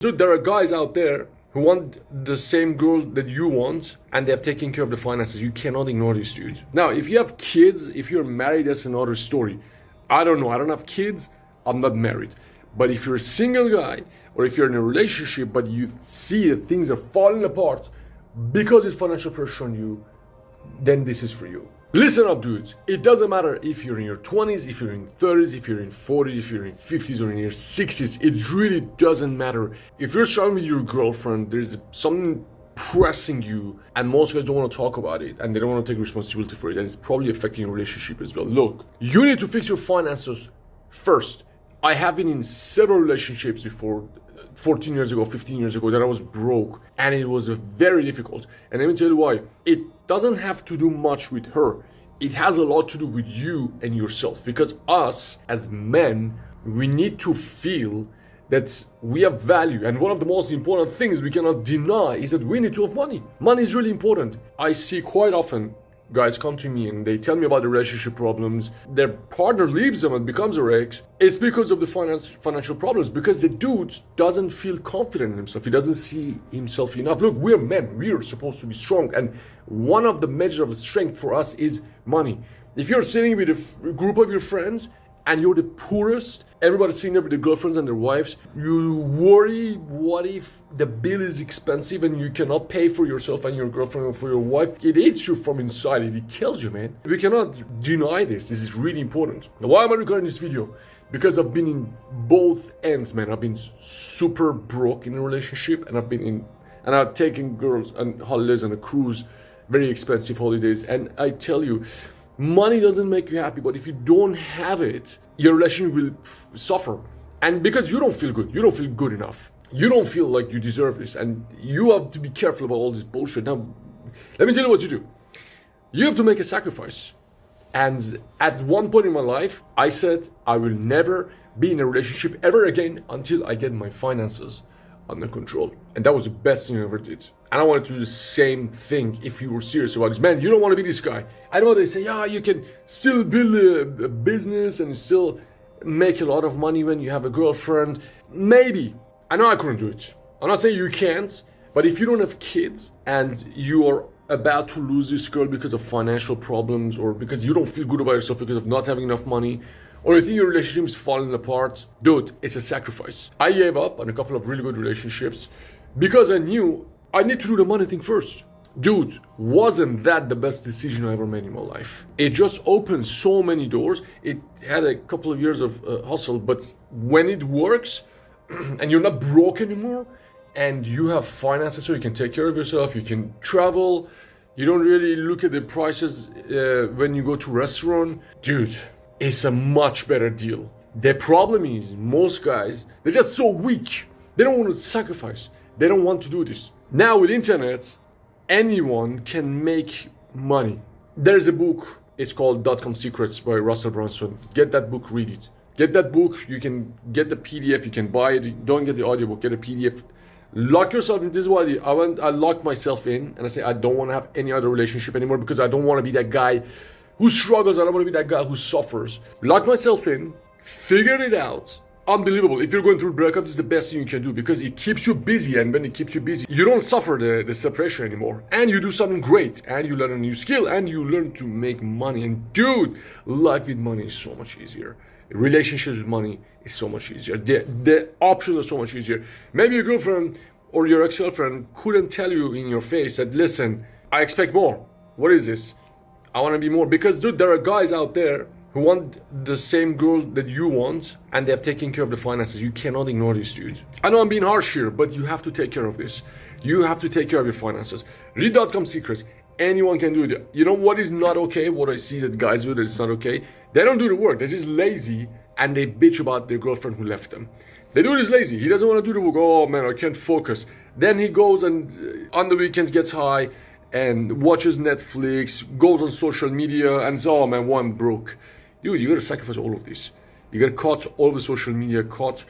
Dude, there are guys out there who want the same girl that you want and they have taken care of the finances. You cannot ignore these dudes. Now, if you have kids, if you're married, that's another story. I don't know. I don't have kids. I'm not married. But if you're a single guy or if you're in a relationship but you see that things are falling apart because it's financial pressure on you, then this is for you. Listen up, dudes. It doesn't matter if you're in your 20s, if you're in 30s, if you're in 40s, if you're in 50s or in your 60s. It really doesn't matter. If you're struggling with your girlfriend, there's something pressing you and most guys don't want to talk about it and they don't want to take responsibility for it, and it's probably affecting your relationship as well. Look, you need to fix your finances first. I have been in several relationships before, 14 years ago, 15 years ago, that I was broke and it was very difficult. And let me tell you why. It doesn't have to do much with her. It has a lot to do with you and yourself, because us as men, we need to feel that we have value. And one of the most important things we cannot deny is that we need to have money. Money is really important. I see quite often guys come to me and they tell me about the relationship problems. Their partner leaves them and becomes their ex. It's because of the financial problems, because the dude doesn't feel confident in himself. He doesn't see himself enough. Look, we're men. We are supposed to be strong. And one of the measures of strength for us is money. If you're sitting with a group of your friends and you're the poorest, everybody's sitting there with their girlfriends and their wives, you worry, what if the bill is expensive and you cannot pay for yourself and your girlfriend or for your wife? It eats you from inside. It kills you, man. We cannot deny this. This is really important. Now, why am I recording this video? Because I've been in both ends, man. I've been super broke in a relationship, and I've taken girls on holidays on a cruise, very expensive holidays. And I tell you, money doesn't make you happy, but if you don't have it, your relationship will suffer. And because you don't feel good enough. You don't feel like you deserve this, and you have to be careful about all this bullshit. Now, let me tell you what you do. You have to make a sacrifice. And at one point in my life, I said I will never be in a relationship ever again until I get my finances under control. And that was the best thing I ever did. And I want to do the same thing if you were serious about this. Man, you don't want to be this guy. I know they say, yeah, you can still build a business and still make a lot of money when you have a girlfriend. Maybe. I know I couldn't do it. I'm not saying you can't, but if you don't have kids and you are about to lose this girl because of financial problems, or because you don't feel good about yourself because of not having enough money, or you think your relationship is falling apart, dude, it's a sacrifice. I gave up on a couple of really good relationships because I knew I need to do the money thing first. Dude, wasn't that the best decision I ever made in my life? It just opened so many doors. It had a couple of years of hustle, but when it works and you're not broke anymore, and you have finances so you can take care of yourself, you can travel, you don't really look at the prices when you go to restaurant, dude, it's a much better deal. The problem is most guys, they're just so weak. They don't want to sacrifice. They don't want to do this. Now with internet, anyone can make money. There's a book, it's called .com Secrets by Russell Brunson. Get that book, read it. Get that book, you can get the PDF, you can buy it. Don't get the audiobook, get a PDF. Lock yourself in. This is what I lock myself in, and I say I don't want to have any other relationship anymore because I don't want to be that guy who struggles. I don't want to be that guy who suffers. Lock myself in, figured it out. Unbelievable. If you're going through breakup, this is the best thing you can do because it keeps you busy, and when it keeps you busy, you don't suffer the separation anymore, and you do something great, and you learn a new skill, and you learn to make money. And dude, life with money is so much easier. Relationships with money is so much easier. The options are so much easier. Maybe your girlfriend or your ex-girlfriend couldn't tell you in your face that, listen, I expect more. What is this? I want to be more. Because, dude, there are guys out there who want the same girl that you want, and they have taken care of the finances. You cannot ignore these dudes. I know I'm being harsh here, but you have to take care of this. You have to take care of your finances. Read .com Secrets. Anyone can do it. You know what is not okay? What I see that guys do that is not okay? They don't do the work. They're just lazy, and they bitch about their girlfriend who left them. They do this lazy. He doesn't want to do the work. Oh man, I can't focus. Then he goes and on the weekends gets high and watches Netflix, goes on social media, and says, oh man, I'm broke. Dude, you gotta sacrifice all of this. You gotta cut all the social media, cut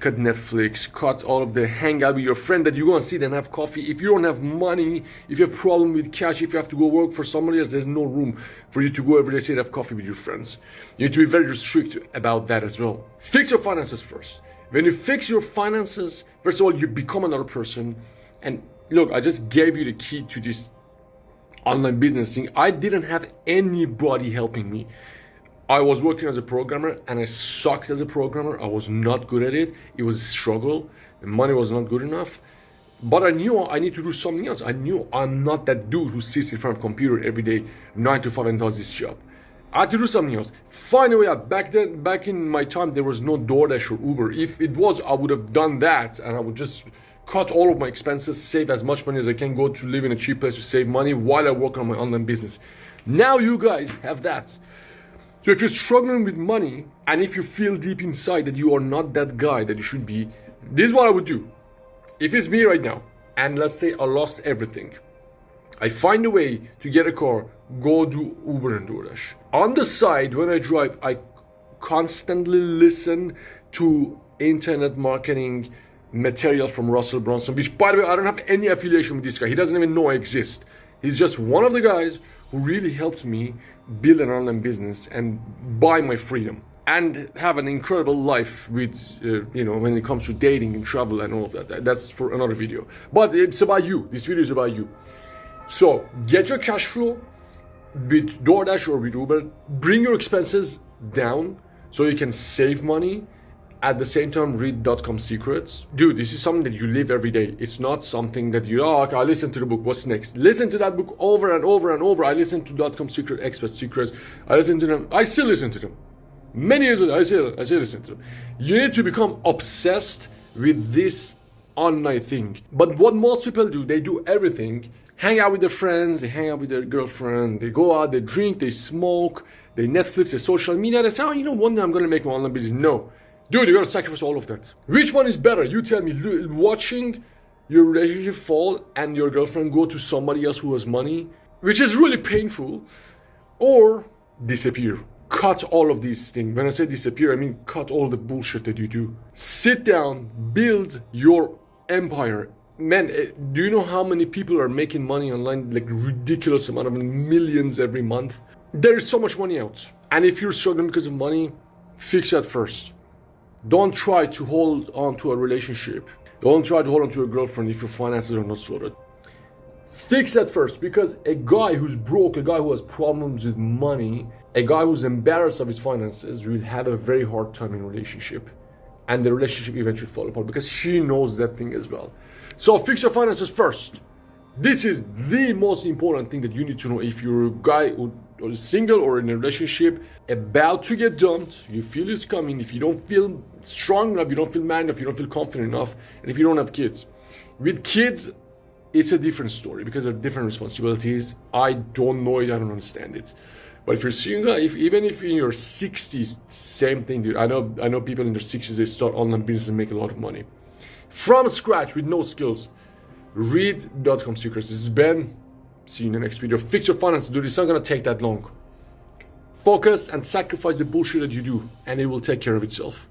Netflix, cut all of the hangout with your friend that you're gonna sit and have coffee. If you don't have money, if you have problem with cash, if you have to go work for somebody else, there's no room for you to go every day sit and have coffee with your friends. You need to be very strict about that as well. Fix your finances first. When you fix your finances, first of all, you become another person. And look, I just gave you the key to this online business thing. I didn't have anybody helping me. I was working as a programmer and I sucked as a programmer. I was not good at it. It was a struggle. The money was not good enough. But I knew I need to do something else. I knew I'm not that dude who sits in front of a computer every day, 9 to 5 and does this job. I had to do something else. Find a way out. Back in my time, there was no DoorDash or Uber. If it was, I would have done that and I would just cut all of my expenses, save as much money as I can, go to live in a cheap place to save money while I work on my online business. Now you guys have that. So if you're struggling with money and if you feel deep inside that you are not that guy that you should be, this is what I would do. If it's me right now and let's say I lost everything, I find a way to get a car, go do Uber and DoorDash. On the side, when I drive, I constantly listen to internet marketing material from Russell Brunson, which, by the way, I don't have any affiliation with this guy. He doesn't even know I exist. He's just one of the guys who really helped me build an online business and buy my freedom and have an incredible life with, when it comes to dating and travel and all of that. That's for another video. But it's about you. This video is about you. So get your cash flow with DoorDash or with Uber. Bring your expenses down so you can save money. At the same time, read .com secrets. Dude, this is something that you live every day. It's not something that okay, I listen to the book, what's next? Listen to that book over and over and over. I listen to .com secret, expert secrets. I listen to them. I still listen to them. Many years ago, I still listen to them. You need to become obsessed with this online thing. But what most people do, they do everything. Hang out with their friends, they hang out with their girlfriend, they go out, they drink, they smoke, they Netflix, they social media. They say, one day I'm going to make my online business. No. Dude, you gotta sacrifice all of that. Which one is better? You tell me, watching your relationship fall and your girlfriend go to somebody else who has money, which is really painful, or disappear. Cut all of these things. When I say disappear, I mean cut all the bullshit that you do. Sit down, build your empire. Man, do you know how many people are making money online? Like ridiculous amount of millions every month. There is so much money out. And if you're struggling because of money, fix that first. Don't try to hold on to a relationship. Don't try to hold on to a girlfriend if your finances are not sorted. Fix that first, because a guy who's broke, a guy who has problems with money, a guy who's embarrassed of his finances will have a very hard time in relationship. And the relationship eventually fall apart because she knows that thing as well. So fix your finances first. This is the most important thing that you need to know if you're a guy who is single or in a relationship about to get dumped, you feel it's coming, if you don't feel strong enough, you don't feel man enough, you don't feel confident enough, and if you don't have kids. With kids, it's a different story because there are different responsibilities. I don't know it, I don't understand it. But if you're single, even if in your 60s, same thing, dude. I know people in their 60s, they start online business and make a lot of money. From scratch, with no skills. Read .com secrets. This is Ben. See you in the next video. Fix your finances, dude. It's not gonna take that long. Focus and sacrifice the bullshit that you do, and it will take care of itself.